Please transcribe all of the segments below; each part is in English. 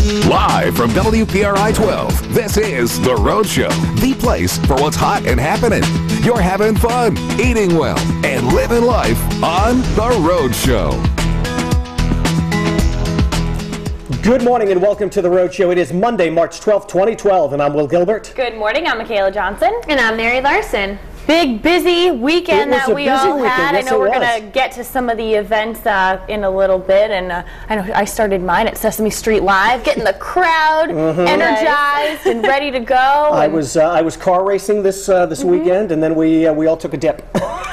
Live from WPRI 12, this is The Rhode Show, the place for what's hot and happening. You're having fun, eating well, and living life on The Rhode Show. Good morning and welcome to The Rhode Show. It is Monday, March 12th, 2012, and I'm Will Gilbert. Good morning, I'm Paella Johnson. And I'm Mary Larson. Big, busy weekend that we all had. Yes, I know we're going to get to some of the events in a little bit, and I know I started mine at Sesame Street Live, getting the crowd energized and ready to go. I was car racing this weekend, and then we all took a dip.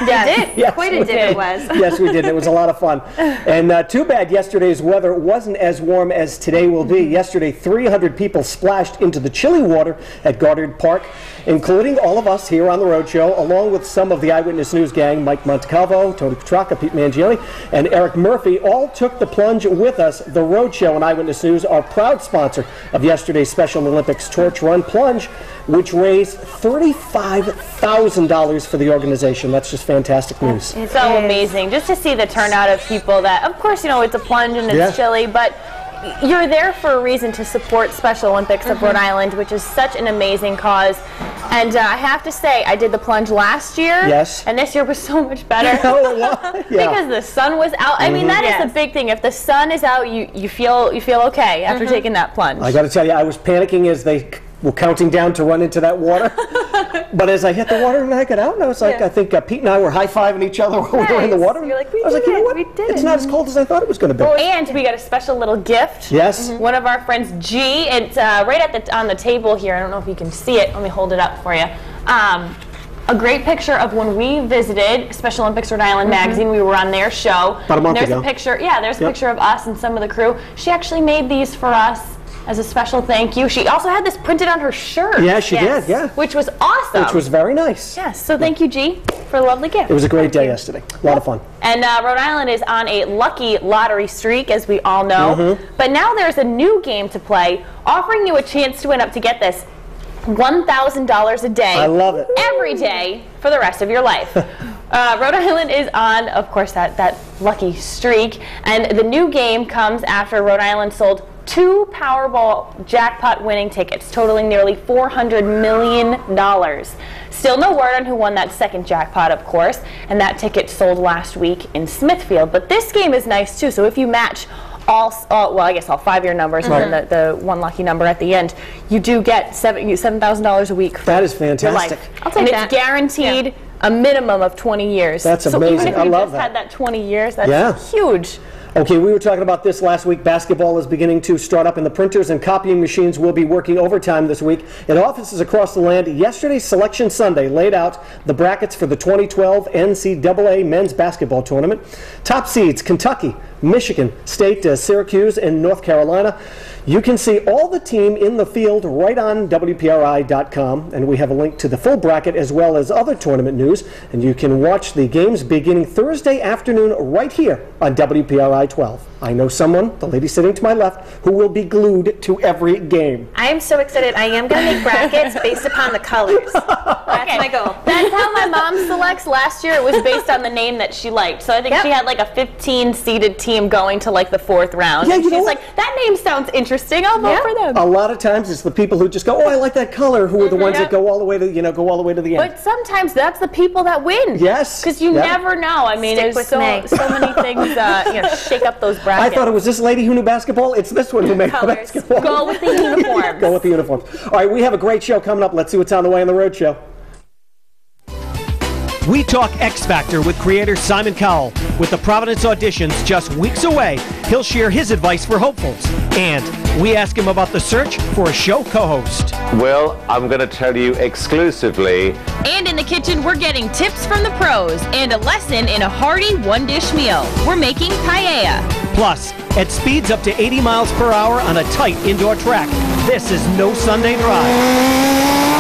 Yeah, did. Yes, quite a dip it was. Yes, we did. It was a lot of fun. And too bad yesterday's weather wasn't as warm as today will be. Yesterday, 300 people splashed into the chilly water at Goddard Park, including all of us here on The Rhode Show, along with some of the Eyewitness News gang, Mike Montecalvo, Tony Petracca, Pete Mangione, and Eric Murphy, all took the plunge with us. The Rhode Show and Eyewitness News are proud sponsor of yesterday's Special Olympics Torch Run Plunge, which raised $35,000 for the organization. That's just fantastic news. It's so amazing just to see the turnout of people that, of course, you know, it's a plunge and it's chilly, but you're there for a reason to support Special Olympics of Rhode Island, which is such an amazing cause. And I have to say, I did the plunge last year, and this year was so much better because the sun was out. I mean, that is the big thing. If the sun is out, you feel okay after taking that plunge. I got to tell you, I was panicking as they were counting down to run into that water. But as I hit the water and I got out, and I was like, I think Pete and I were high-fiving each other while we were in the water. You're like, I was like, you know what? It's not as cold as I thought it was going to be. And we got a special little gift. Yes. One of our friends, G. It's right at on the table here. I don't know if you can see it. Let me hold it up for you. A great picture of when we visited Special Olympics Rhode Island magazine. We were on their show. About a month ago. There's a picture. Yeah, there's a picture of us and some of the crew. She actually made these for us as a special thank you. She also had this printed on her shirt. Yeah, she did, which was awesome. Which was very nice. Yes, so thank you, G, for the lovely gift. It was a great day yesterday. A lot of fun. And Rhode Island is on a lucky lottery streak, as we all know. But now there's a new game to play, offering you a chance to win up to get this $1,000 a day. I love it. Every day for the rest of your life. Rhode Island is on, of course, that lucky streak. And the new game comes after Rhode Island sold 2 Powerball jackpot winning tickets, totaling nearly $400 million. Still no word on who won that second jackpot, of course, and that ticket sold last week in Smithfield. But this game is nice, too, so if you match all 5 of your numbers and then the one lucky number at the end, you do get $7,000 a week. That is fantastic. I'll take that. It's guaranteed a minimum of 20 years. That's amazing. Even if I love just that. had that 20 years, that's huge. Okay, we were talking about this last week. Basketball is beginning to start up, and the printers and copying machines will be working overtime this week at offices across the land. Yesterday's Selection Sunday laid out the brackets for the 2012 NCAA men's basketball tournament. Top seeds: Kentucky, Michigan State, Syracuse, and North Carolina. You can see all the team in the field right on WPRI.com, and we have a link to the full bracket as well as other tournament news, and you can watch the games beginning Thursday afternoon right here on WPRI 12. I know someone, the lady sitting to my left, who will be glued to every game. I am so excited. I am going to make brackets based upon the colors. That's my goal. That's how my mom selects. Last year it was based on the name that she liked. So I think she had like a 15-seeded team going to like the 4th round. Yeah, and she's like, that name sounds interesting. I'll vote for them. A lot of times it's the people who just go, oh, I like that color, who are the ones that go all the way to, go all the way to the end. But sometimes that's the people that win. Yes. Because you never know. I mean, there's so many things, shake up those brackets. I thought it was this lady who knew basketball. It's this one who made basketball. Go with the uniforms. Go with the uniforms. All right, we have a great show coming up. Let's see what's on the way on the Rhode Show. We talk X Factor with creator Simon Cowell. With the Providence auditions just weeks away, he'll share his advice for hopefuls. And we ask him about the search for a show co-host. Well, I'm going to tell you exclusively. And in the kitchen, we're getting tips from the pros and a lesson in a hearty one-dish meal. We're making paella. Plus, at speeds up to 80 miles per hour on a tight indoor track, this is no Sunday drive.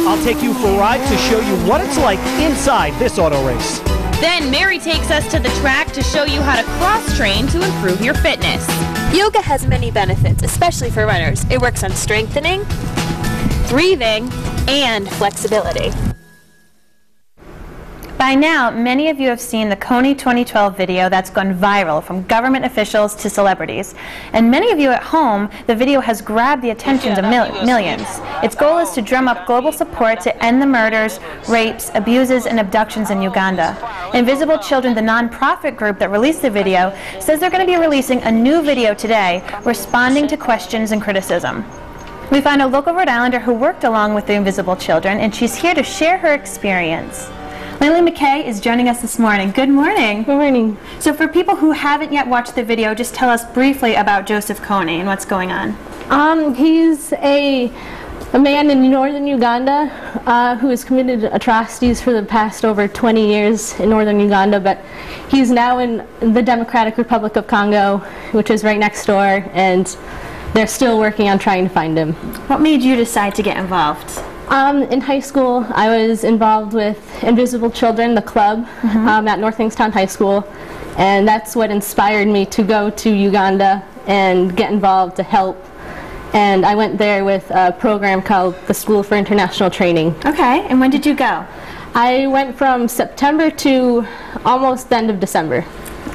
I'll take you for a ride to show you what it's like inside this auto race. Then Mary takes us to the track to show you how to cross-train to improve your fitness. Yoga has many benefits, especially for runners. It works on strengthening, breathing, and flexibility. By now, many of you have seen the Kony 2012 video that's gone viral, from government officials to celebrities. And many of you at home, the video has grabbed the attentions of millions. Its goal is to drum up global support to end the murders, rapes, abuses, and abductions in Uganda. Invisible Children, the nonprofit group that released the video, says they're going to be releasing a new video today, responding to questions and criticism. We found a local Rhode Islander who worked along with the Invisible Children, and she's here to share her experience. Lily McKay is joining us this morning. Good morning. Good morning. So for people who haven't yet watched the video, just tell us briefly about Joseph Kony and what's going on. He's a man in northern Uganda who has committed atrocities for the past over 20 years in northern Uganda, but he's now in the Democratic Republic of Congo, which is right next door, and they're still working on trying to find him. What made you decide to get involved? In high school, I was involved with Invisible Children, the club, at North Kingstown High School, and that's what inspired me to go to Uganda and get involved to help. And I went there with a program called the School for International Training. Okay, and when did you go? I went from September to almost the end of December.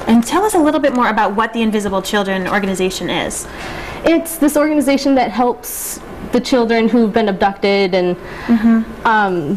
And tell us a little bit more about what the Invisible Children organization is. It's this organization that helps the children who've been abducted, and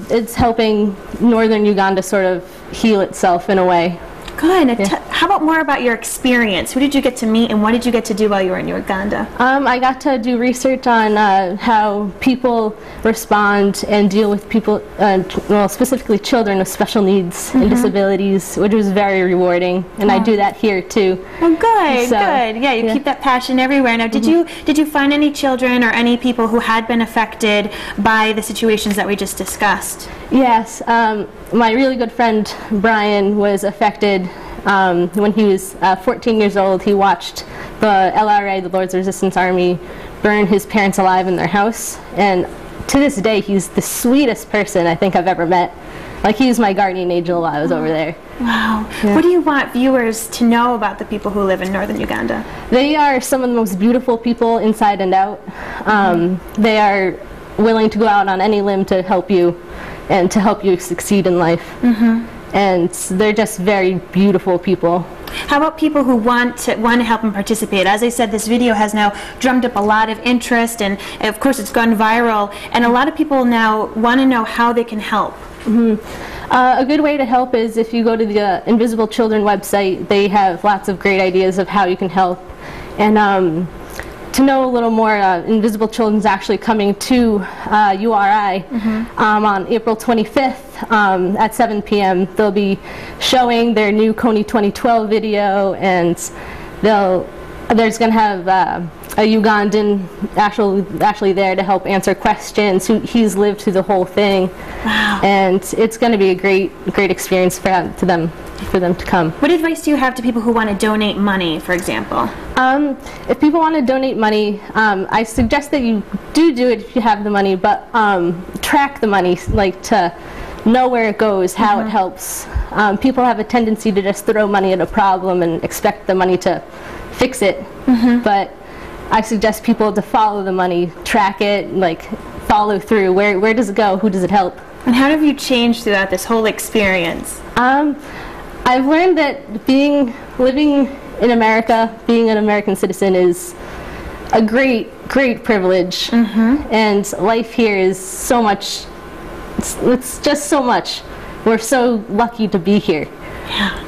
it's helping northern Uganda sort of heal itself in a way. Good. Yeah. How about more about your experience? Who did you get to meet, and what did you get to do while you were in Uganda? I got to do research on how people respond and deal with people, well, specifically children with special needs and disabilities, which was very rewarding. And I do that here too. Oh, good, good. Yeah, you keep that passion everywhere. Now, did you find any children or any people who had been affected by the situations that we just discussed? Yes. My really good friend Brian was affected when he was 14 years old. He watched the LRA, the Lord's Resistance Army, burn his parents alive in their house, and to this day he's the sweetest person I think I've ever met. Like, he was my guardian angel while I was over there. Wow. Yeah. What do you want viewers to know about the people who live in northern Uganda? They are some of the most beautiful people inside and out. They are willing to go out on any limb to help you and to help you succeed in life. And they're just very beautiful people. How about people who want to help and participate? As I said, this video has now drummed up a lot of interest, and of course it's gone viral, and a lot of people now want to know how they can help. A good way to help is if you go to the Invisible Children website. They have lots of great ideas of how you can help. And to know a little more, Invisible Children is actually coming to URI on April 25th at 7 p.m. They'll be showing their new Kony 2012 video, and there's going to have a Ugandan actually there to help answer questions. He's lived through the whole thing. Wow. And it's going to be a great experience for them to come. What advice do you have to people who want to donate money, for example? If people want to donate money, I suggest that you do it if you have the money, but track the money, like to know where it goes, how it helps. People have a tendency to just throw money at a problem and expect the money to fix it, but I suggest people to follow the money, track it, like follow through. Where does it go? Who does it help? And how have you changed throughout this whole experience? I've learned that living in America, being an American citizen, is a great privilege, and life here is so much. It's just so much. We're so lucky to be here,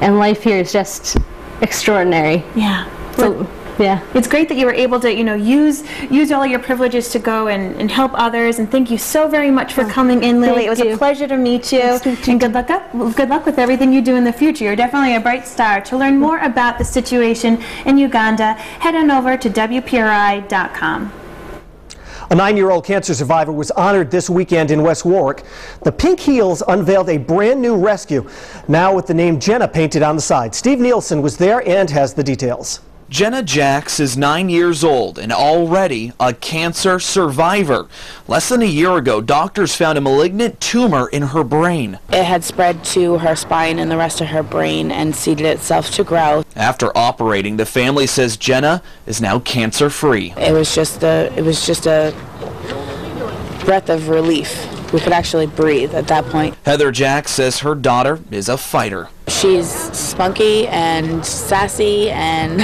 and life here is just extraordinary. Yeah. So, yeah. It's great that you were able to, use all your privileges to go and help others. And thank you so very much for coming in, Lily. It was a pleasure to meet you. And good luck with everything you do in the future. You're definitely a bright star. To learn more about the situation in Uganda, head on over to WPRI.com. A 9-year-old cancer survivor was honored this weekend in West Warwick. The Pink Heels unveiled a brand new rescue, now with the name Jenna painted on the side. Steve Nielsen was there and has the details. Jenna Jax is 9 years old and already a cancer survivor. Less than a year ago, doctors found a malignant tumor in her brain. It had spread to her spine and the rest of her brain and seeded itself to grow. After operating, the family says Jenna is now cancer-free. It was just a breath of relief. we could actually breathe at that point. Heather Jack says her daughter is a fighter. She's spunky and sassy, and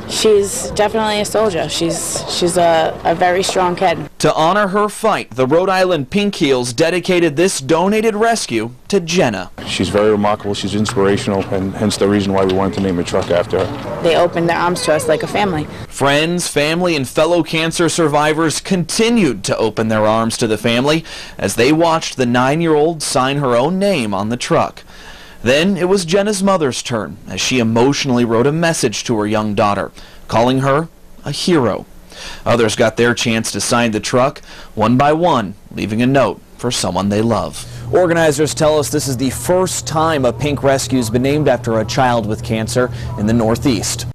she's definitely a soldier. She's a very strong kid. To honor her fight, the Rhode Island Pink Heels dedicated this donated rescue to Jenna. She's very remarkable, she's inspirational, and hence the reason why we wanted to name a truck after her. They opened their arms to us like a family. Friends, family, and fellow cancer survivors continued to open their arms to the family as they watched the 9-year-old sign her own name on the truck. Then it was Jenna's mother's turn as she emotionally wrote a message to her young daughter, calling her a hero. Others got their chance to sign the truck, one by one, leaving a note for someone they love. Organizers tell us this is the first time a pink rescue has been named after a child with cancer in the Northeast.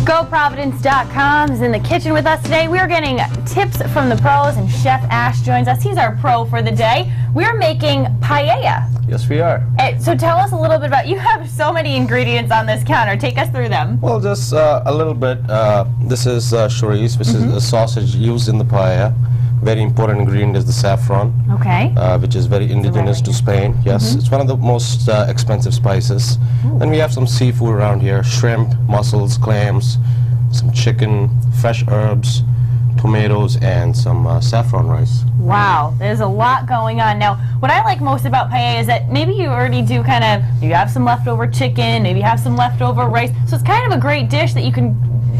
GoProvidence.com is in the kitchen with us today. We are getting tips from the pros, and Chef Ash joins us. He's our pro for the day. We're making paella. Yes, we are. So tell us a little bit about, you have so many ingredients on this counter. Take us through them. Well, just a little bit. This is chorizo, which is a sausage used in the paella. Very important ingredient is the saffron, okay, which is very indigenous to Spain. Yes, it's one of the most expensive spices. Then we have some seafood around here: shrimp, mussels, clams, some chicken, fresh herbs, tomatoes, and some saffron rice. Wow, there's a lot going on. Now, what I like most about paella is that maybe you already do kind of, you have some leftover chicken, maybe you have some leftover rice, so it's kind of a great dish that you can,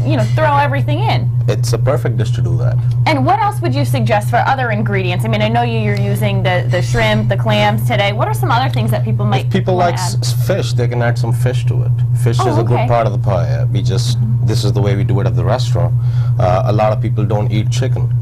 you know, throw everything in. It's a perfect dish to do that. And what else would you suggest for other ingredients? I mean, I know you're using the shrimp, the clams today. What are some other things that people might If people like fish, they can add some fish to it. Fish is a good part of the paella. This is the way we do it at the restaurant. A lot of people don't eat chicken.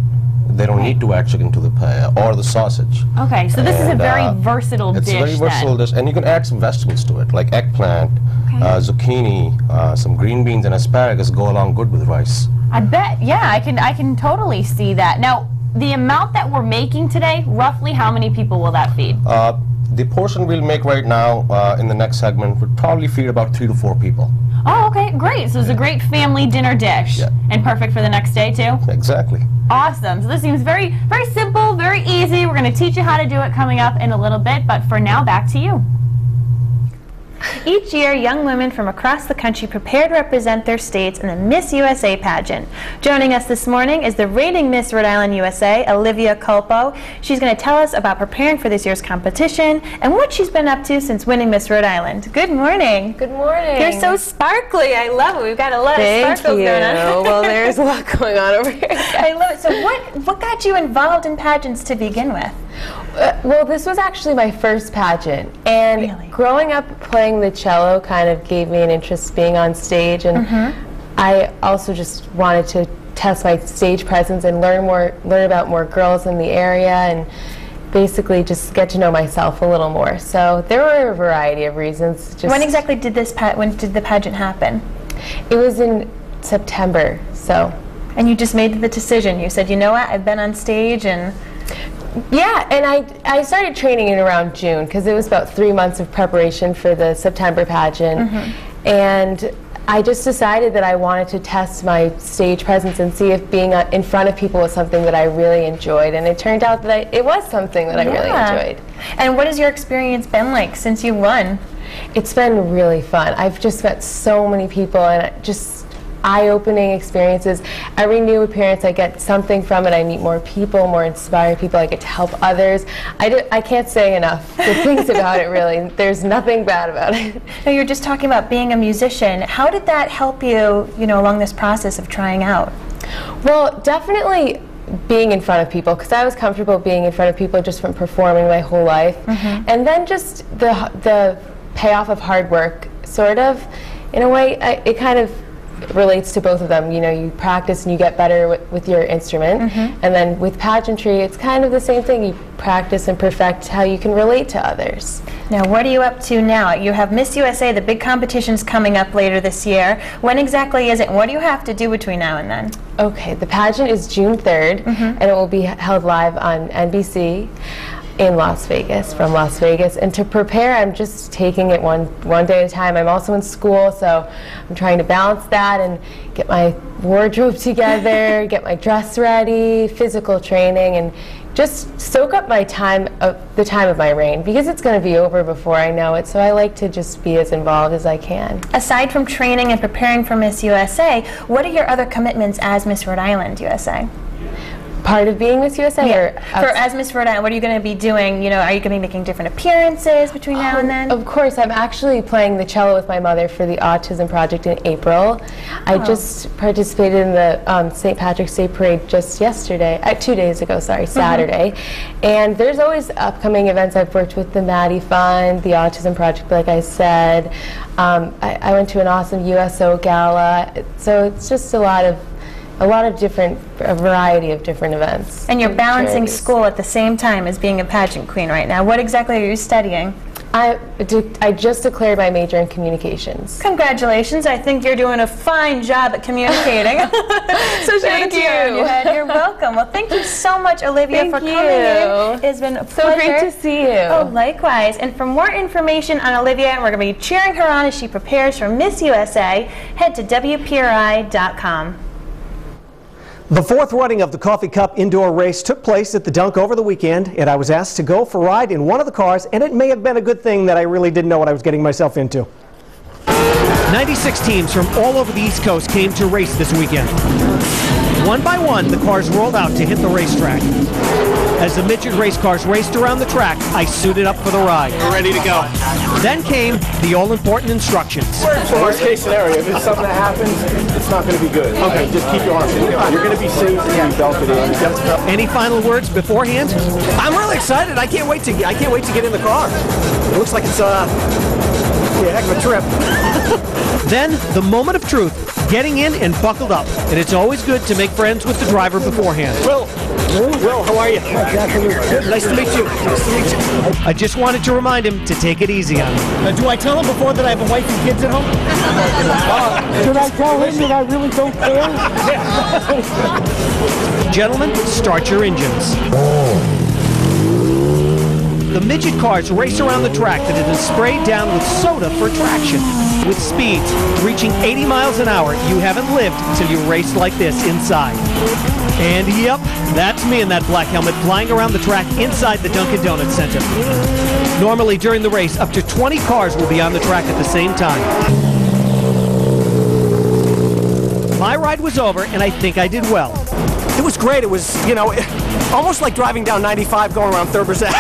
They don't need to add chicken to the paella or the sausage. Okay, so this is a very versatile dish. It's a very versatile dish, and you can add some vegetables to it, like eggplant, zucchini, some green beans, and asparagus go along good with rice. I bet, yeah, I can totally see that. Now, the amount that we're making today, roughly how many people will that feed? The portion we'll make right now in the next segment would probably feed about 3 to 4 people. Oh, okay, great. So it's a great family dinner dish. Yeah. And perfect for the next day, too? Exactly. Awesome. So this seems very, very simple, very easy. We're going to teach you how to do it coming up in a little bit, but for now, back to you. Each year, young women from across the country prepare to represent their states in the Miss USA pageant. Joining us this morning is the reigning Miss Rhode Island USA, Olivia Culpo. She's going to tell us about preparing for this year's competition and what she's been up to since winning Miss Rhode Island. Good morning. Good morning. You're so sparkly. I love it. We've got a lot of sparkles going on. Well, there's a lot going on over here. I love it. So what got you involved in pageants to begin with? Well, this was actually my first pageant, and growing up playing the cello kind of gave me an interest being on stage, and I also just wanted to test my stage presence and learn about more girls in the area, and basically just get to know myself a little more. So there were a variety of reasons. When exactly did when did the pageant happen? It was in September. So. And you just made the decision. You said, you know what, I've been on stage and. Yeah, and I started training in around June because it was about 3 months of preparation for the September pageant, and I just decided that I wanted to test my stage presence and see if being in front of people was something that I really enjoyed, and it turned out that it was something that I really enjoyed. And what has your experience been like since you won? It's been really fun. I've just met so many people, and just eye-opening experiences. Every new appearance I get something from it. I meet more people, more inspired people. I get to help others. I can't say enough good things about it, really. There's nothing bad about it. Now, you're just talking about being a musician. How did that help you, along this process of trying out? Well, definitely being in front of people, because I was comfortable being in front of people just from performing my whole life. And then just the payoff of hard work, sort of, in a way, it kind of relates to both of them. You practice and you get better with your instrument, and then with pageantry it's kind of the same thing. You practice and perfect how you can relate to others. Now, what are you up to now? You have Miss USA, the big competition's coming up later this year. When exactly is it, and what do you have to do between now and then? Okay, the pageant is June 3rd, and it will be held live on NBC. in Las Vegas, from Las Vegas. And to prepare, I'm just taking it one day at a time. I'm also in school, so I'm trying to balance that and get my wardrobe together, get my dress ready, physical training, and just soak up my time, the time of my reign, because it's going to be over before I know it, so I like to just be as involved as I can. Aside from training and preparing for Miss USA, what are your other commitments as Miss Rhode Island USA? Part of being Miss USA? Yeah. Or as Miss Rhode Island, what are you going to be doing? You know, are you going to be making different appearances between now and then? Of course. I'm actually playing the cello with my mother for the Autism Project in April. I just participated in the St. Patrick's Day Parade just yesterday, 2 days ago, sorry, Saturday. And there's always upcoming events. I've worked with the Maddie Fund, the Autism Project, like I said. I went to an awesome USO gala. So it's just a variety of different events. And you're balancing school at the same time as being a pageant queen right now. What exactly are you studying? I just declared my major in communications. Congratulations. I think you're doing a fine job at communicating. So thank you. You're welcome. Well, thank you so much, Olivia, for coming in. It's been a pleasure. So great to see you. Oh, likewise. And for more information on Olivia, and we're going to be cheering her on as she prepares for Miss USA, head to WPRI.com. The fourth running of the Coffee Cup indoor race took place at the Dunk over the weekend, and I was asked to go for a ride in one of the cars, and it may have been a good thing that I really didn't know what I was getting myself into. 96 teams from all over the East Coast came to race this weekend. One by one, the cars rolled out to hit the racetrack. As the midget race cars raced around the track, I suited up for the ride. We're ready to go. Then came the all-important instructions. Worst case scenario, if it's something that happens, it's not going to be good. Okay. Just keep your arms in. You're going to be safe and be belted in. Any final words beforehand? I'm really excited. I can't wait to get in the car. It looks like it's a heck of a trip. Then the moment of truth, getting in and buckled up. And it's always good to make friends with the driver beforehand. Will, how are you? Good. Nice to meet you. Nice to meet you. I just wanted to remind him to take it easy on him. Do I tell him before that I have a wife and kids at home? Should I tell him that I really don't care? Gentlemen, start your engines. The midget cars race around the track that has been sprayed down with soda for traction. With speeds reaching 80 miles an hour, you haven't lived till you race like this inside. And yep, that's me in that black helmet flying around the track inside the Dunkin' Donuts Center. Normally during the race, up to 20 cars will be on the track at the same time. My ride was over, and I think I did well. It was great. It was, almost like driving down 95 going around Thurber's Ave.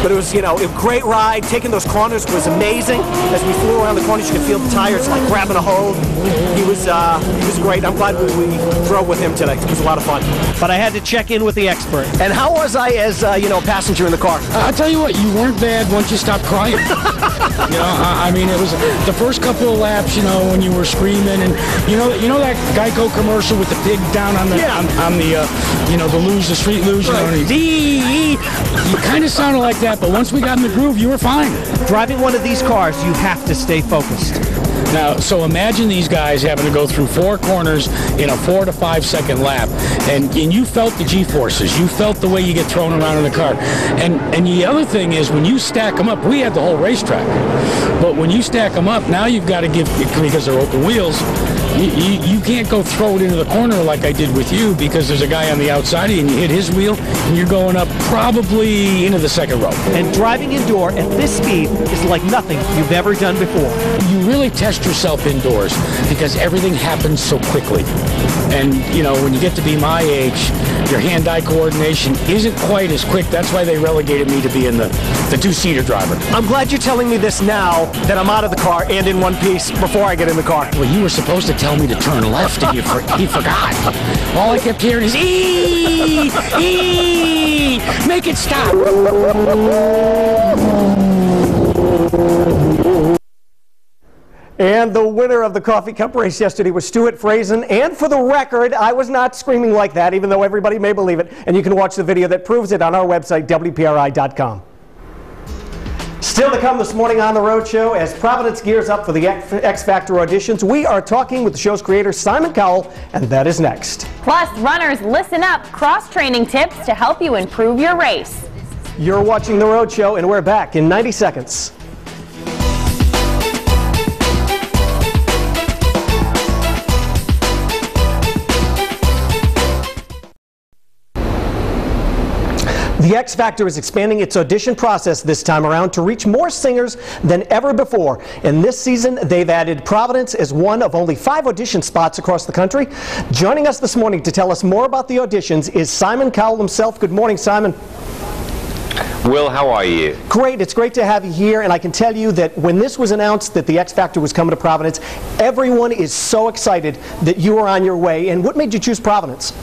But it was, a great ride. Taking those corners was amazing. As we flew around the corners, you could feel the tires like grabbing a hold. He was great. I'm glad we drove with him today. It was a lot of fun. But I had to check in with the expert. And how was I as, a passenger in the car? I'll tell you what, you weren't bad once you stopped crying. I mean, it was the first couple of laps, when you were screaming, and you know that Geico commercial with the pig down on the the street luge, and you kind of sounded like that, but once we got in the groove, you were fine. Driving one of these cars, you have to stay focused. Now, so imagine these guys having to go through 4 corners in a 4 to 5 second lap, and you felt the G-forces. You felt the way you get thrown around in the car. And the other thing is, when you stack them up, we had the whole racetrack, but when you stack them up, now you've got to give, because they're open wheels, you can't go throw it into the corner like I did with you, because there's a guy on the outside and you hit his wheel and you're going up probably into the second row. And driving indoor at this speed is like nothing you've ever done before. You really test yourself indoors because everything happens so quickly. And when you get to be my age, your hand-eye coordination isn't quite as quick. That's why they relegated me to being the two-seater driver. I'm glad you're telling me this now that I'm out of the car and in one piece before I get in the car. Well, you were supposed to tell me to turn left, and he forgot. All I kept hearing is, "Ee! Ee! Make it stop!" And the winner of the Coffee Cup race yesterday was Stuart Frazen. And for the record, I was not screaming like that, even though everybody may believe it. And you can watch the video that proves it on our website, WPRI.com. Still to come this morning on the Rhode Show, as Providence gears up for the X Factor Auditions, we are talking with the show's creator, Simon Cowell, and that is next. Plus, runners, listen up, cross-training tips to help you improve your race. You're watching The Rhode Show, and we're back in 90 seconds. The X Factor is expanding its audition process this time around to reach more singers than ever before. And this season, they've added Providence as one of only 5 audition spots across the country. Joining us this morning to tell us more about the auditions is Simon Cowell himself. Good morning, Simon. Will, how are you? Great. It's great to have you here, and I can tell you that when this was announced that the X Factor was coming to Providence, everyone is so excited that you are on your way. And what made you choose Providence?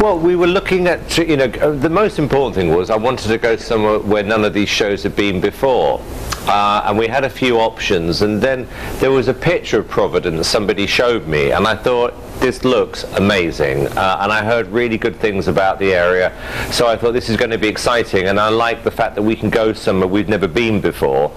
Well, we were looking at, the most important thing was I wanted to go somewhere where none of these shows had been before. And we had a few options, and then there was a picture of Providence somebody showed me, and I thought, this looks amazing, and I heard really good things about the area, so I thought this is going to be exciting, and I like the fact that we can go somewhere we've never been before.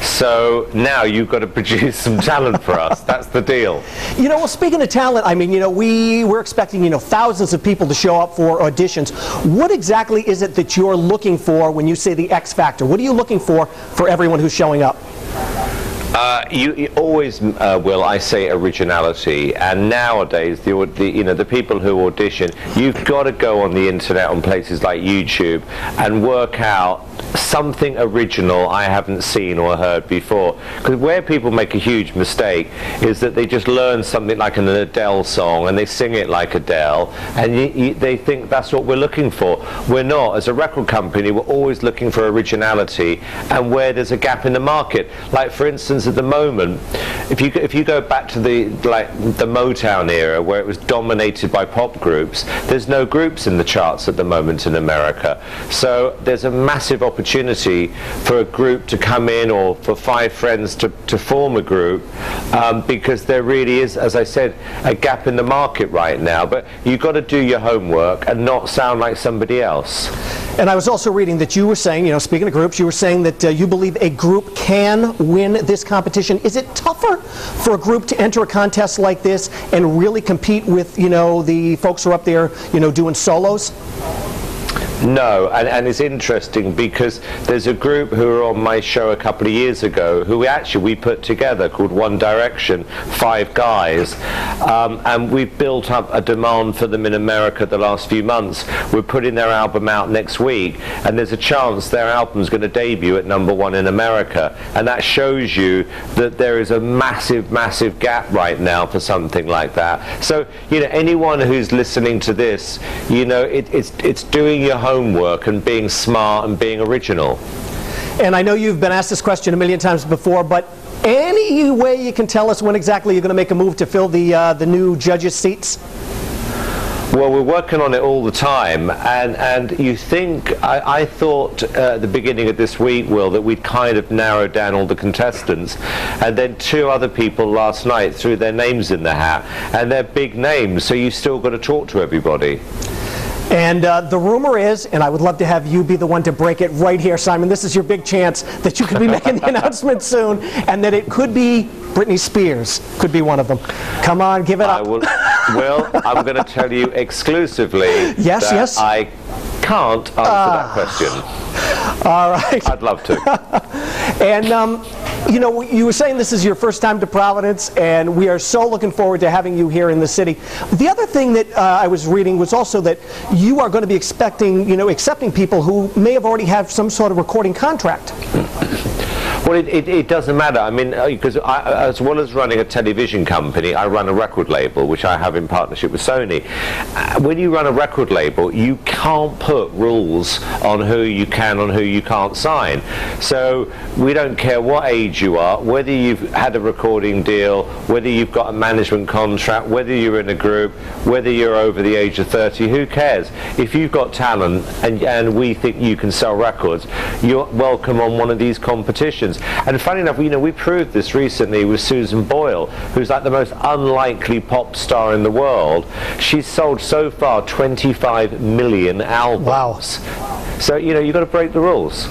So now you've got to produce some talent for us. That's the deal. You know, well, speaking of talent, I mean, we're expecting, thousands of people to show up for auditions. What exactly is it that you're looking for when you say the X Factor? What are you looking for everyone who's showing up? You always will, I say, originality, and nowadays the people who audition, you've got to go on the internet on places like YouTube and work out something original I haven't seen or heard before. Because where people make a huge mistake is that they just learn something like an Adele song and they sing it like Adele, and they think that's what we're looking for. We're not. As a record company, we're always looking for originality and where there's a gap in the market. Like, for instance, at the moment, if you go back to the Motown era, where it was dominated by pop groups, there's no groups in the charts at the moment in America. So there's a massive opportunity for a group to come in, or for 5 friends to form a group, because there really is, as I said, a gap in the market right now. But you've got to do your homework and not sound like somebody else. And I was also reading that you were saying, speaking of groups, you were saying that you believe a group can win this competition. Is it tougher for a group to enter a contest like this and really compete with, the folks who are up there, doing solos? No, and it's interesting because there's a group who were on my show a couple of years ago who we put together, called One Direction, 5 guys, and we've built up a demand for them in America the last few months. We're putting their album out next week, and there's a chance their album's going to debut at #1 in America, and that shows you that there is a massive, massive gap right now for something like that. So, anyone who's listening to this, it's doing your homework and being smart and being original. And I know you've been asked this question a million times before, but any way you can tell us when exactly you're going to make a move to fill the new judges' seats? Well, we're working on it all the time, and you think, I thought at the beginning of this week, Will, that we'd kind of narrowed down all the contestants, and then 2 other people last night threw their names in the hat, and they're big names, so you've still got to talk to everybody. And the rumor is, and I would love to have you be the one to break it right here, Simon, this is your big chance that you could be making the announcement soon, and that it could be Britney Spears, could be one of them. Come on, give it up. Well, I'm going to tell you exclusively yes. I can't answer that question. All right. I'd love to. And, you were saying this is your first time to Providence, and we are so looking forward to having you here in the city. The other thing that I was reading was also that you are going to be accepting people who may have already have some sort of recording contract. Well, it doesn't matter. I mean, because as well as running a television company, I run a record label, which I have in partnership with Sony. When you run a record label, you can't put rules on who you can and who you can't sign. So we don't care what age you are, whether you've had a recording deal, whether you've got a management contract, whether you're in a group, whether you're over the age of 30, who cares? If you've got talent and we think you can sell records, you're welcome on one of these competitions. And funny enough, we proved this recently with Susan Boyle, who's like the most unlikely pop star in the world. She's sold so far 25 million albums. Wow. So, you've got to break the rules.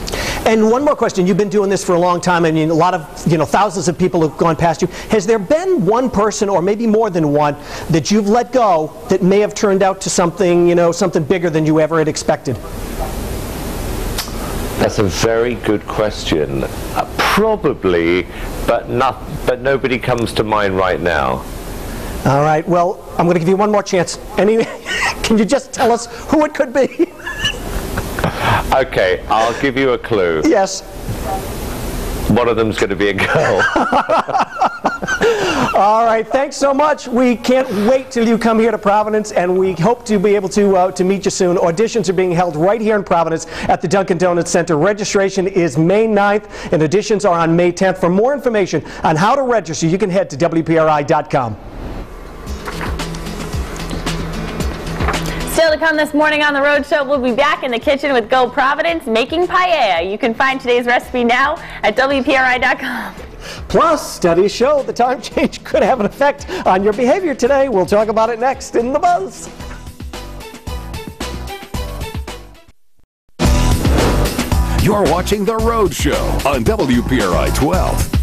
And one more question. You've been doing this for a long time. I mean, a lot of, thousands of people have gone past you. Has there been one person, or maybe more than one, that you've let go that may have turned out to something, something bigger than you ever had expected? That's a very good question. Probably, but nobody comes to mind right now. All right, well, I'm going to give you one more chance. Can you just tell us who it could be? Okay, I'll give you a clue. Yes. One of them's going to be a girl. All right, thanks so much. We can't wait till you come here to Providence, and we hope to be able to meet you soon. Auditions are being held right here in Providence at the Dunkin' Donuts Center. Registration is May 9th, and auditions are on May 10th. For more information on how to register, you can head to WPRI.com. Still to come this morning on the Rhode Show, we'll be back in the kitchen with Go Providence making paella. You can find today's recipe now at WPRI.com. Plus, studies show the time change could have an effect on your behavior today. We'll talk about it next in The Buzz. You're watching The Rhode Show on WPRI 12.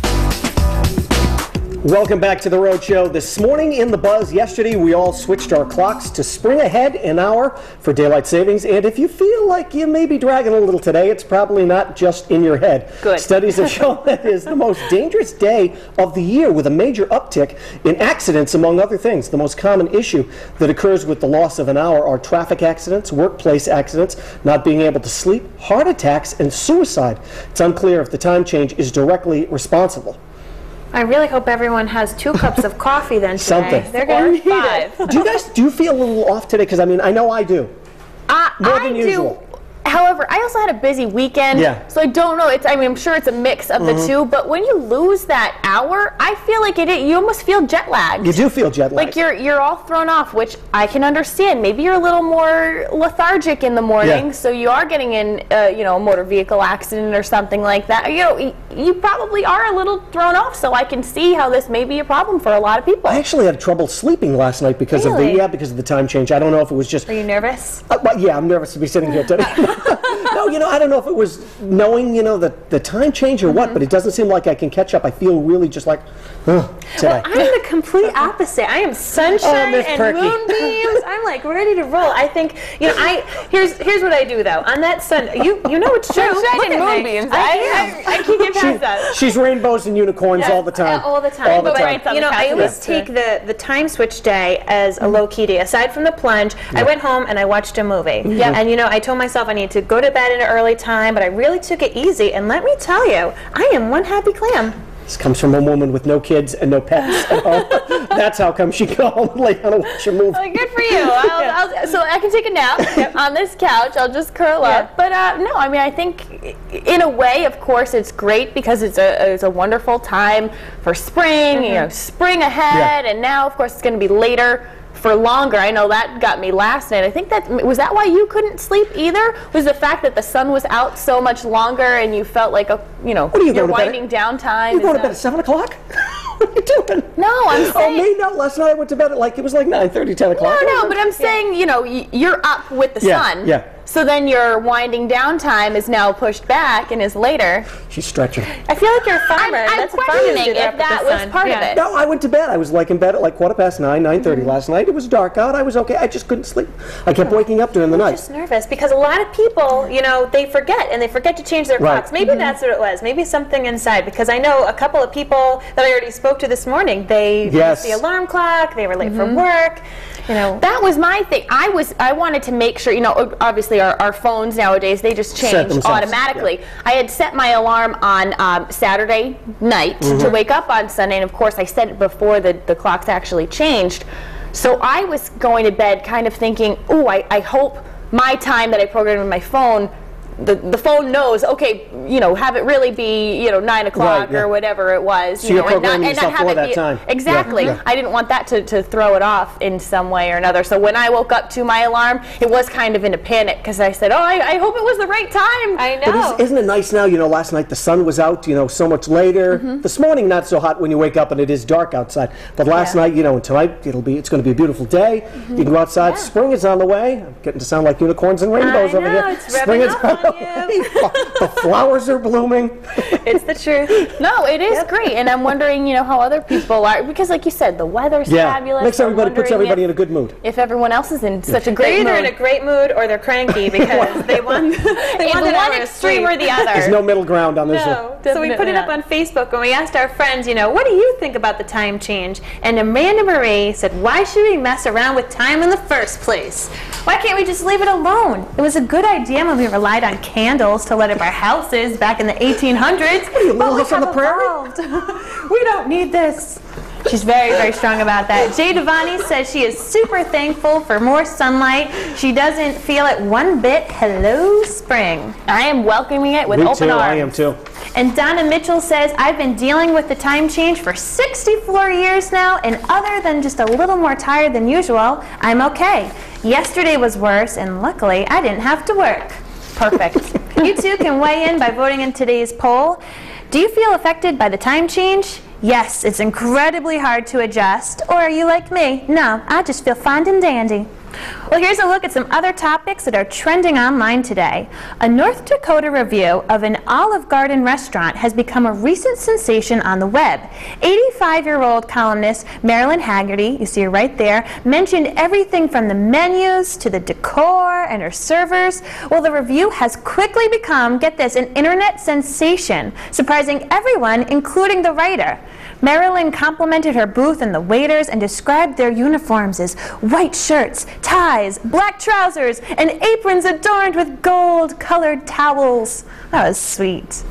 Welcome back to The Rhode Show. This morning in The Buzz, yesterday we all switched our clocks to spring ahead an hour for daylight savings. And if you feel like you may be dragging a little today, it's probably not just in your head. Good. Studies have shown that it is the most dangerous day of the year, with a major uptick in accidents, among other things. The most common issue that occurs with the loss of an hour are traffic accidents, workplace accidents, not being able to sleep, heart attacks, and suicide. It's unclear if the time change is directly responsible. I really hope everyone has 2 cups of coffee then today. Something. They're going to need it. Do you feel a little off today? Because I mean, I know I do. More than usual. However, I also had a busy weekend, so I don't know. I'm sure it's a mix of the two, but when you lose that hour, I feel like you almost feel jet lagged. You do feel jet lagged. Like you're all thrown off, which I can understand. Maybe you're a little more lethargic in the morning, so you are getting in, a motor vehicle accident or something like that. You probably are a little thrown off, so I can see how this may be a problem for a lot of people. I actually had trouble sleeping last night because of the time change. I don't know if it was just. Are you nervous? Yeah, I'm nervous to be sitting here today. No, I don't know if it was knowing, the time change or what, but it doesn't seem like I can catch up. I feel really just like, today. Well, I'm the complete opposite. I am sunshine and moonbeams. I'm like ready to roll. I think, here's what I do though. On that sun, you know it's true. Sunshine and moonbeams. I can't get past that. She's rainbows and unicorns all the time. All the time. But I always take the time switch day as a low-key day. Aside from the plunge, I went home and I watched a movie. Yeah. And I told myself I need to go to bed at an early time, but I really took it easy. And let me tell you, I am one happy clam. This comes from a woman with no kids and no pets at home. That's how come she can go home and lay down and watch a movie. Well, good for you. So I can take a nap on this couch. I'll just curl up. But no, I think in a way, of course, it's great because it's a wonderful time for spring. Spring ahead, and now, of course, it's going to be later for longer. I know that got me last night. I think was that why you couldn't sleep either? Was the fact that the sun was out so much longer and you felt like you're winding down time? You going to bed at 7 o'clock? What are you doing? No, I'm saying. No, last night I went to bed at it was like 9:30, 10 o'clock. No, but I'm saying, you're up with the sun. Yeah. So then your winding down time is now pushed back and is later. She's stretching. I feel like you're a farmer. I'm questioning if that was part of it. No, I went to bed. I was in bed at 9:15, 9:30 last night. It was dark out. I was okay. I just couldn't sleep. I kept waking up during the night. I'm just nervous because a lot of people, they forget to change their clocks. Maybe that's what it was. Maybe something inside, because I know a couple of people that I already spoke to this morning. They used the alarm clock. They were late for work. That was my thing. I wanted to make sure, obviously our phones nowadays, they just change automatically. I had set my alarm on Saturday night to wake up on Sunday, and of course I set it before the clocks actually changed. So I was going to bed kind of thinking, I hope my time that I programmed in my phone, the phone knows, okay, have it really be, 9 o'clock or whatever it was. So you're programming yourself for that time. Exactly. Yeah. I didn't want that to throw it off in some way or another. So when I woke up to my alarm, it was kind of in a panic because I said, I hope it was the right time. I know. But isn't it nice now, last night the sun was out, so much later. This morning not so hot when you wake up and it is dark outside. But last night, and tonight it's going to be a beautiful day. You can go outside. Spring is on the way. I'm getting to sound like unicorns and rainbows over here. It's rubbing off on The flowers are blooming. It's the truth. No, it is great, and I'm wondering, you know, how other people are, because like you said, the weather's fabulous. Makes everybody, puts everybody in a good mood. If everyone else is in such a great They're mood. either in a great mood or they're cranky because they won. They won one extreme or the other. There's no middle ground on this one. No. So we put it up on Facebook and we asked our friends, you know, what do you think about the time change? And Amanda Marie said, why should we mess around with time in the first place? Why can't we just leave it alone? It was a good idea when we relied on candles to light up our houses back in the 1800s. But we have evolved. We don't need this. She's very, very strong about that. Jay Devani says she is super thankful for more sunlight. She doesn't feel it one bit. Hello, spring. I am welcoming it with open arms. I am too. And Donna Mitchell says, I've been dealing with the time change for 64 years now, and other than just a little more tired than usual, I'm okay. Yesterday was worse, and luckily I didn't have to work. Perfect. You too can weigh in by voting in today's poll. Do you feel affected by the time change? Yes, it's incredibly hard to adjust. Or are you like me? No, I just feel fine and dandy. Well, here's a look at some other topics that are trending online today. A North Dakota review of an Olive Garden restaurant has become a recent sensation on the web. 85-year-old columnist Marilyn Haggerty, you see her right there, mentioned everything from the menus to the decor and her servers. Well, the review has quickly become, get this, an internet sensation, surprising everyone, including the writer. Marilyn complimented her booth and the waiters and described their uniforms as white shirts, ties, black trousers, and aprons adorned with gold-colored towels. That was sweet.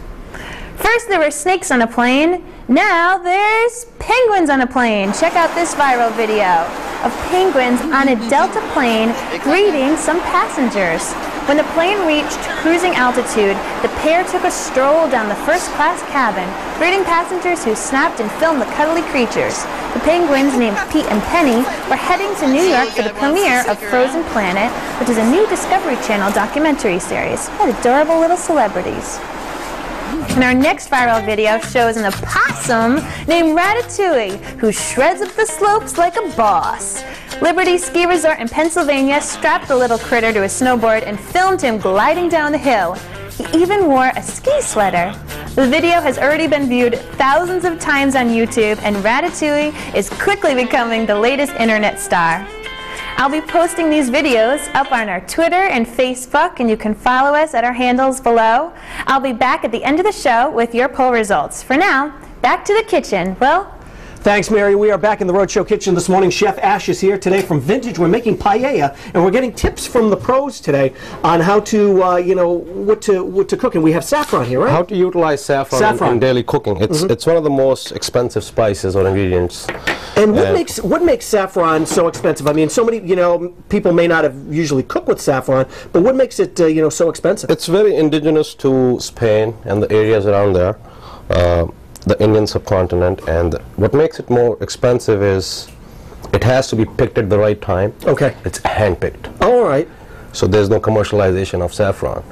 First there were snakes on a plane. Now there's penguins on a plane. Check out this viral video of penguins on a Delta plane greeting some passengers. When the plane reached cruising altitude, the pair took a stroll down the first-class cabin, greeting passengers who snapped and filmed the cuddly creatures. The penguins, named Pete and Penny, were heading to New York for the premiere of Frozen Planet, which is a new Discovery Channel documentary series. What adorable little celebrities. And our next viral video shows an opossum named Ratatouille, who shreds up the slopes like a boss. Liberty Ski Resort in Pennsylvania strapped the little critter to a snowboard and filmed him gliding down the hill. He even wore a ski sweater. The video has already been viewed thousands of times on YouTube, and Ratatouille is quickly becoming the latest internet star. I'll be posting these videos up on our Twitter and Facebook, and you can follow us at our handles below. I'll be back at the end of the show with your poll results. For now, back to the kitchen. Will? Thanks, Mary. We are back in the Rhode Show kitchen this morning. Chef Ash is here today from Vintage. We're making paella, and we're getting tips from the pros today on how to, you know, what to cook. And we have saffron here, right? How to utilize saffron in daily cooking. It's one of the most expensive spices or ingredients. And what makes saffron so expensive? I mean, so many, you know, people may not have usually cooked with saffron, but what makes it, you know, so expensive? It's very indigenous to Spain and the areas around there. The Indian subcontinent, and what makes it more expensive is it has to be picked at the right time. Okay. It's hand-picked. All right. So there's no commercialization of saffron.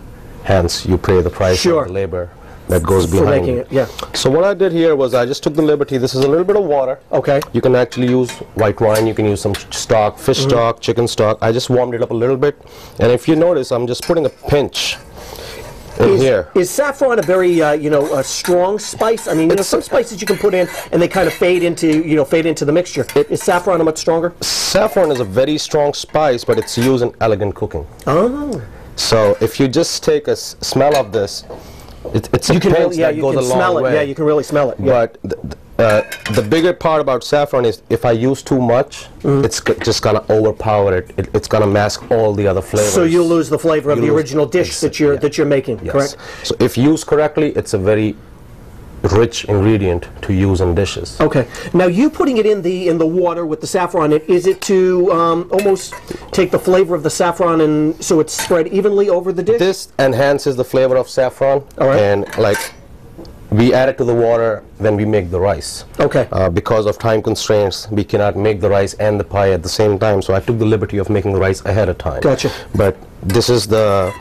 Hence, you pay the price of the labor that goes behind it. Yeah. So what I did here was I just took the liberty. This is a little bit of water. Okay. You can actually use white wine. You can use some stock, fish stock, chicken stock. I just warmed it up a little bit, and if you notice, I'm just putting a pinch in here. Is saffron a very, you know, a strong spice? I mean, you know, some spices you can put in and they kind of fade into, you know, the mixture. Is saffron much stronger? Saffron is a very strong spice, but it's used in elegant cooking. Oh. So if you just take a smell of this, it's a pinch that goes a long way. Yeah, you can really smell it. Yeah. But the bigger part about saffron is if I use too much, it's just going to overpower it. It's going to mask all the other flavors. So you lose the flavor of the original dish that you're making, correct? So if used correctly, it's a very rich ingredient to use in dishes. Okay. Now you putting it in the water with the saffron, is it to almost take the flavor of the saffron and so it's spread evenly over the dish? This enhances the flavor of saffron. All right. And like we add it to the water when we make the rice. Okay. Because of time constraints, we cannot make the rice and the pie at the same time, so I took the liberty of making the rice ahead of time. Gotcha. But this is the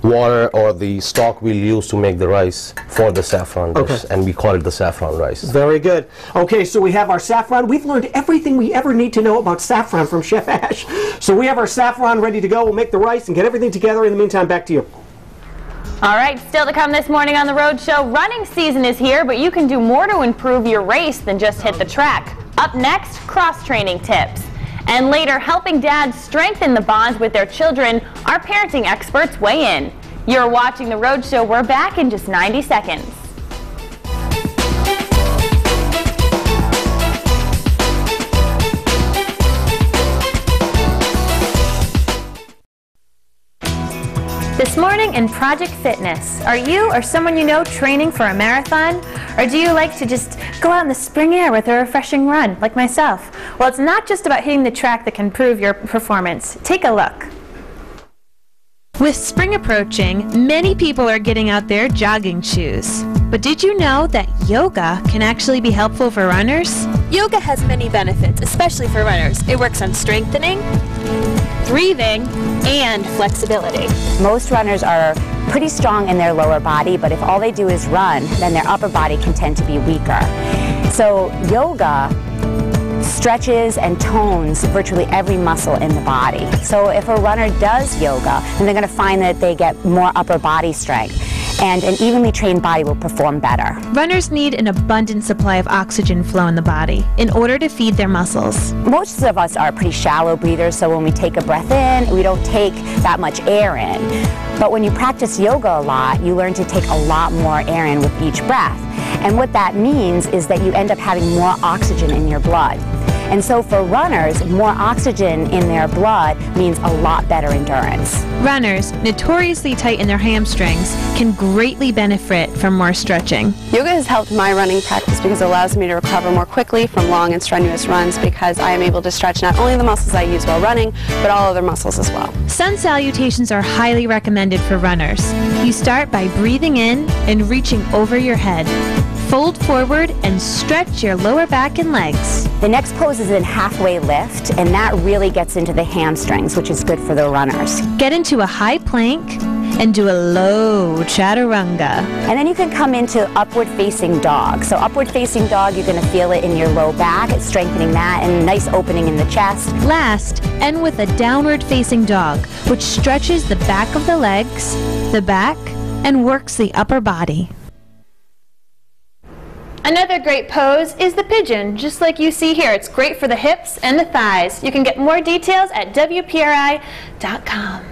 water or the stock we'll use to make the rice for the saffron dish, and we call it the saffron rice. Very good. Okay, so we have our saffron. We've learned everything we ever need to know about saffron from Chef Ash. So we have our saffron ready to go. We'll make the rice and get everything together. In the meantime, back to you. All right, still to come this morning on the Rhode Show, running season is here, but you can do more to improve your race than just hit the track. Up next, cross-training tips. And later, helping dads strengthen the bonds with their children, our parenting experts weigh in. You're watching the Rhode Show. We're back in just 90 seconds. This morning in Project Fitness, are you or someone you know training for a marathon? Or do you like to just go out in the spring air with a refreshing run, like myself? Well, it's not just about hitting the track that can improve your performance. Take a look. With spring approaching, many people are getting out their jogging shoes. But did you know that yoga can actually be helpful for runners? Yoga has many benefits, especially for runners. It works on strengthening, breathing, and flexibility. Most runners are pretty strong in their lower body, but if all they do is run, then their upper body can tend to be weaker. So yoga stretches and tones virtually every muscle in the body. So if a runner does yoga, then they're going to find that they get more upper body strength, and an evenly trained body will perform better. Runners need an abundant supply of oxygen flow in the body in order to feed their muscles. Most of us are pretty shallow breathers, so when we take a breath in, we don't take that much air in. But when you practice yoga a lot, you learn to take a lot more air in with each breath. And what that means is that you end up having more oxygen in your blood. And so for runners, more oxygen in their blood means a lot better endurance. Runners, notoriously tight in their hamstrings, can greatly benefit from more stretching. Yoga has helped my running practice because it allows me to recover more quickly from long and strenuous runs because I am able to stretch not only the muscles I use while running, but all other muscles as well. Sun salutations are highly recommended for runners. You start by breathing in and reaching over your head. Fold forward and stretch your lower back and legs. The next pose is a halfway lift, and that really gets into the hamstrings, which is good for the runners. Get into a high plank and do a low chaturanga. And then you can come into upward facing dog. So upward facing dog, you're going to feel it in your low back. It's strengthening that, and a nice opening in the chest. Last, end with a downward facing dog, which stretches the back of the legs, the back, and works the upper body. Another great pose is the pigeon, just like you see here. It's great for the hips and the thighs. You can get more details at WPRI.com.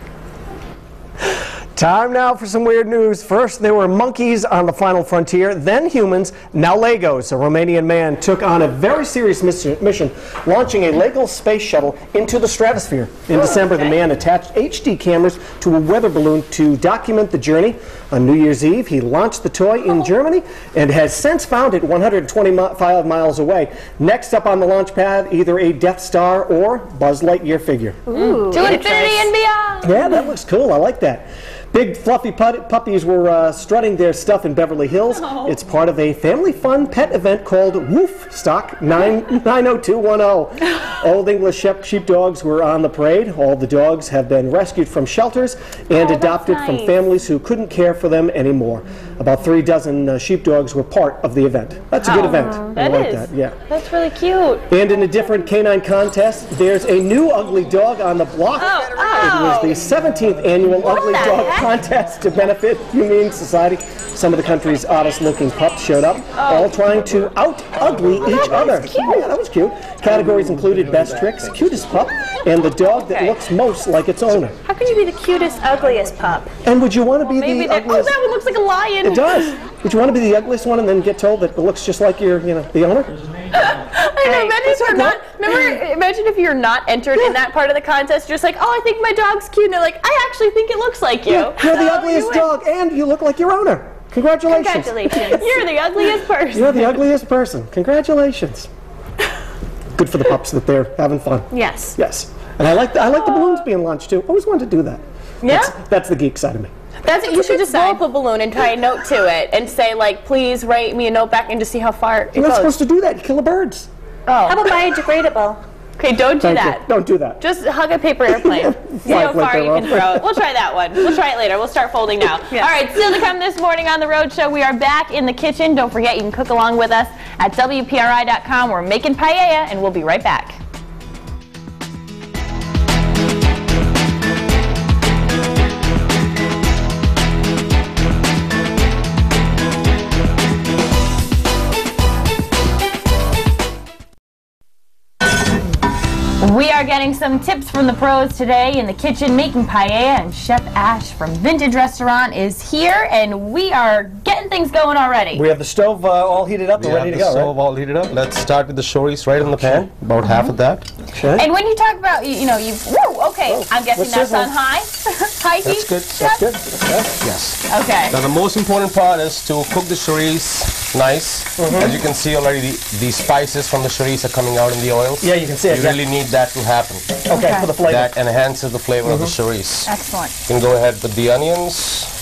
Time now for some weird news. First, there were monkeys on the final frontier, then humans, now Legos. A Romanian man took on a very serious mission, launching a Lego space shuttle into the stratosphere. In December, the man attached HD cameras to a weather balloon to document the journey. On New Year's Eve, he launched the toy in Germany and has since found it 125 miles away. Next up on the launch pad, either a Death Star or Buzz Lightyear figure. Ooh, to infinity and beyond. Yeah, that looks cool. I like that. Big fluffy puppies were strutting their stuff in Beverly Hills. Oh. It's part of a family fun pet event called Woof Stock 90210. Old English sheepdogs were on the parade. All the dogs have been rescued from shelters and adopted from families who couldn't care for them anymore. About 3 dozen sheepdogs were part of the event. That's a good event. That I like is. that. Yeah. That's really cute. And in a different canine contest, there's a new ugly dog on the block. It was the 17th annual Ugly Dog Contest to benefit Humane Society. Some of the country's oddest looking pups showed up, all trying to out-ugly each other. Yeah, that was cute. Categories included Best Tricks, Cutest Pup, and the dog that looks most like its owner. How can you be the cutest, ugliest pup? And would you want to be the ugliest? Oh, that one looks like a lion. It does. Would you want to be the ugliest one and then get told that it looks just like your, the owner? I know, imagine if you're not, imagine if you're not entered in that part of the contest, you're just like, oh, I think my dog's cute, and they're like, I actually think it looks like you. Yeah, you're the ugliest dog, and you look like your owner. Congratulations. Congratulations. You're the ugliest person. You're the ugliest person. Congratulations. Good for the pups that they're having fun. Yes. Yes. And I like the balloons being launched, too. Always wanted to do that. Yeah? That's the geek side of me. You should just blow up a balloon and tie a note to it and say, like, please write me a note back and just see how far it goes. You're not supposed to do that. You kill the birds. Oh. How about biodegradable? Okay, don't do Thank that. you. Don't do that. Just hug a paper airplane. See how far you can throw it. We'll try that one. We'll try it later. We'll start folding now. Yes. All right, still to come this morning on the Rhode Show, we are back in the kitchen. Don't forget, you can cook along with us at WPRI.com. We're making paella, and we'll be right back. We are getting some tips from the pros today in the kitchen making paella, and Chef Ash from Vintage Restaurant is here, and we are getting things going already. We have the stove all heated up and ready to go, right? The stove all heated up. Let's start with the chorizo right in the pan, about half of that. Okay. And when you talk about, I'm guessing that's on high? High heat? That's good. Chef? That's good. Yes. Okay. Now the most important part is to cook the chorizo nice. As you can see already, the spices from the chorizo are coming out in the oils. Yeah, you can see it. You really need that to happen. Okay, for the flavor. That enhances the flavor of the chorizo. Excellent. You can go ahead with the onions.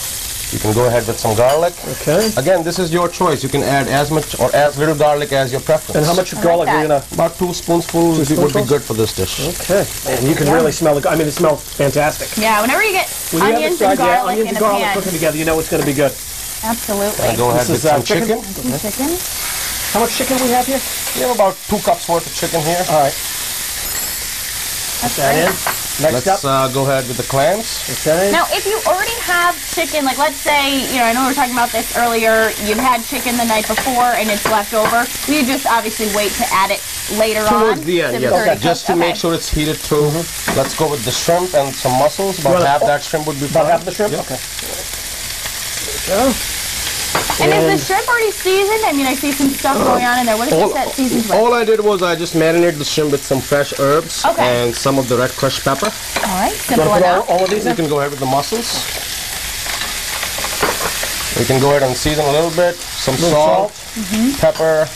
You can go ahead with some garlic. Okay. Again, this is your choice. You can add as much or as little garlic as your preference. And how much garlic are you gonna? About 2 spoonfuls would be good for this dish. Okay. And you can really smell it. I mean, it smells fantastic. Yeah, whenever you get When you onions have and garlic onions in and a garlic pan. cooking together, you know it's going to be good. Absolutely. And go ahead with some chicken. Some chicken. How much chicken we have here? We have about 2 cups worth of chicken here. All right. Put that in. Next Let's up. go ahead with the clams. Okay. Now, if you already have chicken, like let's say, I know we were talking about this earlier, you've had chicken the night before and it's left over, you just obviously wait to add it later on? Towards the end, yes. Just to make sure it's heated through. Let's go with the shrimp and some mussels. About half that shrimp would be fine. About half the shrimp? Yep. Okay. There we go. And is the shrimp already seasoned? I mean, I see some stuff going on in there. What is that seasoned with? All I did was I just marinated the shrimp with some fresh herbs and some of the red crushed pepper. All right, simple enough. All of these You can go ahead with the mussels. You can go ahead and season a little bit. Some salt, pepper.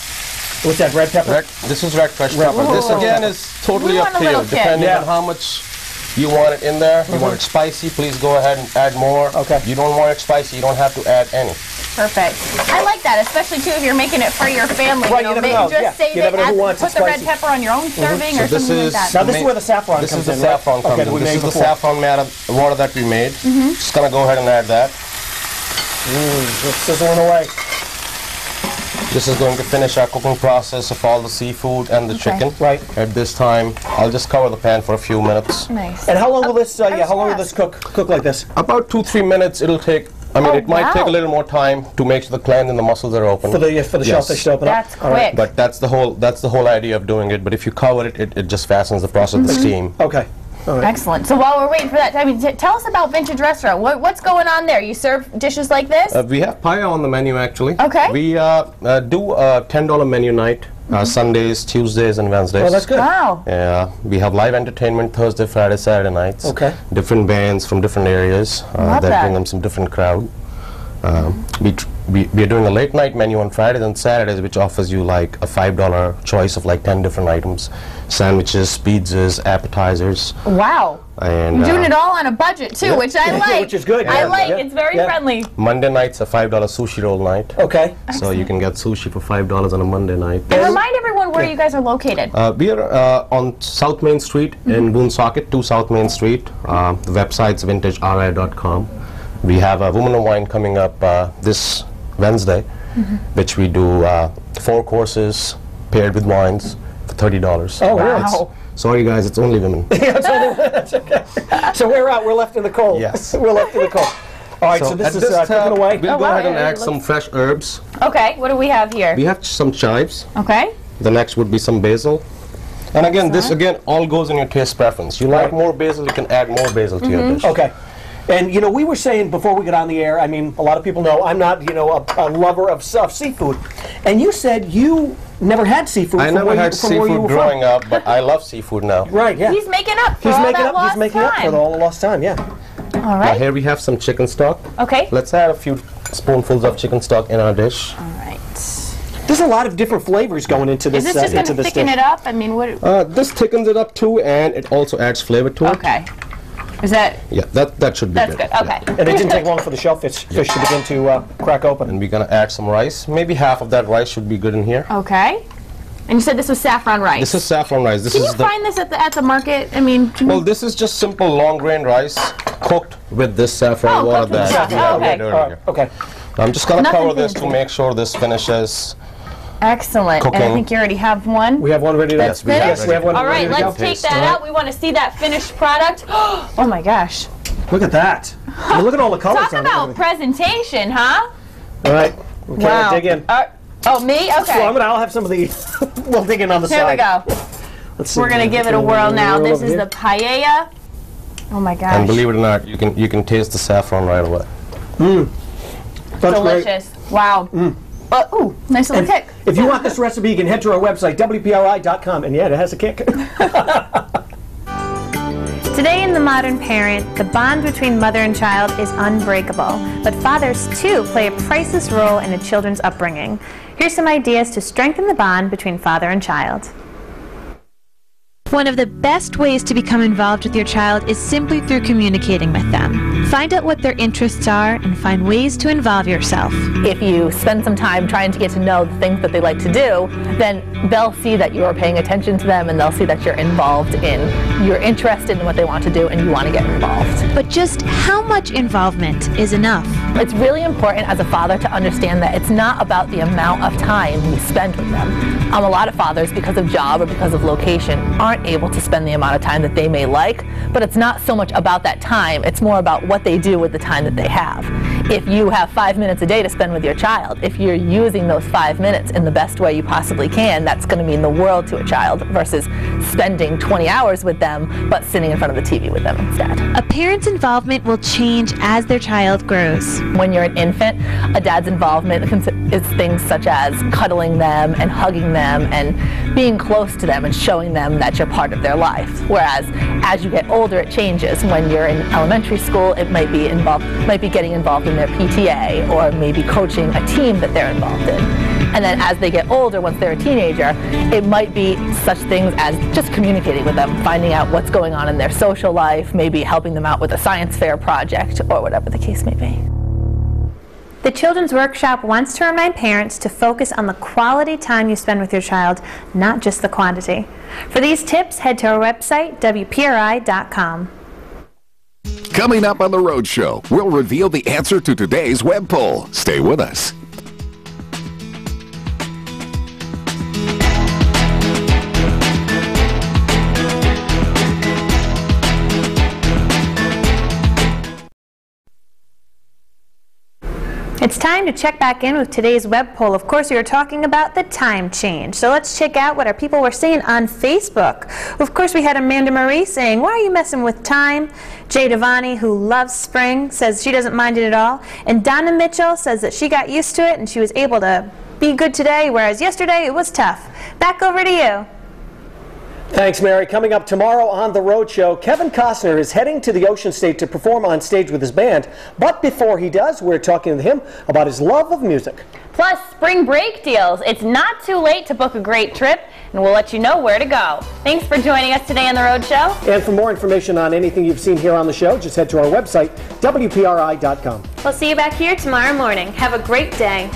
What's that, red pepper? This is red crushed pepper. This again is totally up to you, depending on how much you want it in there. You want it spicy, please go ahead and add more. Okay. You don't want it spicy, you don't have to add any. Perfect. I like that, especially too if you're making it for your family. Right, you never know. Just save it, put the red pepper on your own serving or something like that. Now this is where the saffron comes in, This is the saffron comes in. This is the saffron water that we made. Just gonna go ahead and add that. It's sizzling away. This is going to finish our cooking process of all the seafood and the chicken. Right. At this time, I'll just cover the pan for a few minutes. Nice. And how long will this? How long will this cook like this? About 2-3 minutes. It'll take. I mean, it might take a little more time to make sure the clams and the mussels are open. For the shellfish to open up. That's quick. But that's the whole idea of doing it. But if you cover it, it just fastens the process of the steam. Okay. All right. Excellent. So while we're waiting for that, tell us about Vintage Restaurant. What's going on there? You serve dishes like this? We have paella on the menu actually. Okay. We do a $10 menu night. Sundays, Tuesdays, and Wednesdays. Oh, that's good. Wow. Yeah, we have live entertainment Thursday, Friday, Saturday nights. Okay. Different bands from different areas that bring them some different crowd. We are doing a late night menu on Fridays and Saturdays, which offers you like a $5 choice of like 10 different items, sandwiches, pizzas, appetizers. Wow. And You're doing it all on a budget too, which I like. Which is good. I like. It's very friendly. Monday night's a $5 sushi roll night. Okay. So you can get sushi for $5 on a Monday night. And remind everyone where you guys are located. We are on South Main Street in Woonsocket, 2 South Main Street. The website's vintageri.com. We have a Woman of Wine coming up this Wednesday, which we do 4 courses paired with wines for $30. Oh, wow. Sorry, guys, it's only women. It's only women. That's okay. So we're out. We're left in the cold. Yes. We're left in the cold. All right, so this is cooking away. We'll go ahead and add some fresh herbs. Okay, what do we have here? We have some chives. Okay. The next would be some basil. And again, this all goes in your taste preference. You like more basil, you can add more basil to your dish. Okay. And, we were saying before we got on the air, I mean, a lot of people know I'm not, a lover of seafood. And you said you never had seafood I never had seafood growing up, but I love seafood now. Right, yeah. He's making up for all that lost time. He's making up for all the lost time, yeah. All right. Now here we have some chicken stock. Okay. Let's add a few spoonfuls of chicken stock in our dish. All right. There's a lot of different flavors going into this. Is this just going to thicken it up? I mean, what? This thickens it up too, and it also adds flavor to it. Okay. Is that? Yeah, that should be That's good. Okay. And it didn't take long for the shellfish to begin to crack open. And we're gonna add some rice. Maybe half of that rice should be good in here. Okay. And you said this was saffron rice. This is saffron rice. This Can is you find this at the market? I mean, well, this is just simple long grain rice cooked with this saffron water that we added earlier. Okay. I'm just gonna cover this to make sure this finishes. Excellent. Cooking. And I think you already have one. We have one ready to go. Yes, we have one. All right, let's take that out. We want to see that finished product. Oh my gosh. Look at that. I mean, look at all the colors. Talk about presentation, huh? All right. Okay, Wow. dig in. Oh, me? Okay. Well, I'll have some of the. We'll dig in on the Here side. we go. Let's see. We're going to give it a whirl now. This is the paella. Oh my gosh. And believe it or not, you can taste the saffron right away. That's delicious. Great. Wow. Ooh, nice little kick. If you want this recipe, you can head to our website, WPRI.com, and yeah, it has a kick. Today in The Modern Parent, the bond between mother and child is unbreakable, but fathers too play a priceless role in a children's upbringing. Here's some ideas to strengthen the bond between father and child. One of the best ways to become involved with your child is simply through communicating with them. Find out what their interests are and find ways to involve yourself. If you spend some time trying to get to know the things that they like to do, then they'll see that you are paying attention to them and they'll see that you're involved you're interested in what they want to do and you want to get involved. But just how much involvement is enough? It's really important as a father to understand that it's not about the amount of time you spend with them. A lot of fathers, because of job or because of location, aren't able to spend the amount of time that they may like, but it's not so much about that time, it's more about what they do with the time that they have. If you have 5 minutes a day to spend with your child, if you're using those 5 minutes in the best way you possibly can, that's going to mean the world to a child versus spending 20 hours with them but sitting in front of the TV with them instead. A parent's involvement will change as their child grows. When you're an infant, a dad's involvement is things such as cuddling them and hugging them and being close to them and showing them that you're part of their life. Whereas as you get older, it changes. When you're in elementary school, it might be getting involved in their PTA or maybe coaching a team that they're involved in. And then as they get older, once they're a teenager, it might be such things as just communicating with them, finding out what's going on in their social life, maybe helping them out with a science fair project or whatever the case may be. The Children's Workshop wants to remind parents to focus on the quality time you spend with your child, not just the quantity. For these tips, head to our website, WPRI.com. Coming up on The Rhode Show, we'll reveal the answer to today's web poll. Stay with us. It's time to check back in with today's web poll. Of course, we were talking about the time change. So let's check out what our people were saying on Facebook. Of course, we had Amanda Marie saying, "Why are you messing with time?" Jay Devani, who loves spring, says she doesn't mind it at all. And Donna Mitchell says that she got used to it and she was able to be good today, whereas yesterday it was tough. Back over to you. Thanks, Mary. Coming up tomorrow on The Rhode Show, Kevin Costner is heading to the Ocean State to perform on stage with his band. But before he does, we're talking to him about his love of music. Plus, spring break deals. It's not too late to book a great trip, and we'll let you know where to go. Thanks for joining us today on The Rhode Show. And for more information on anything you've seen here on the show, just head to our website, WPRI.com. We'll see you back here tomorrow morning. Have a great day.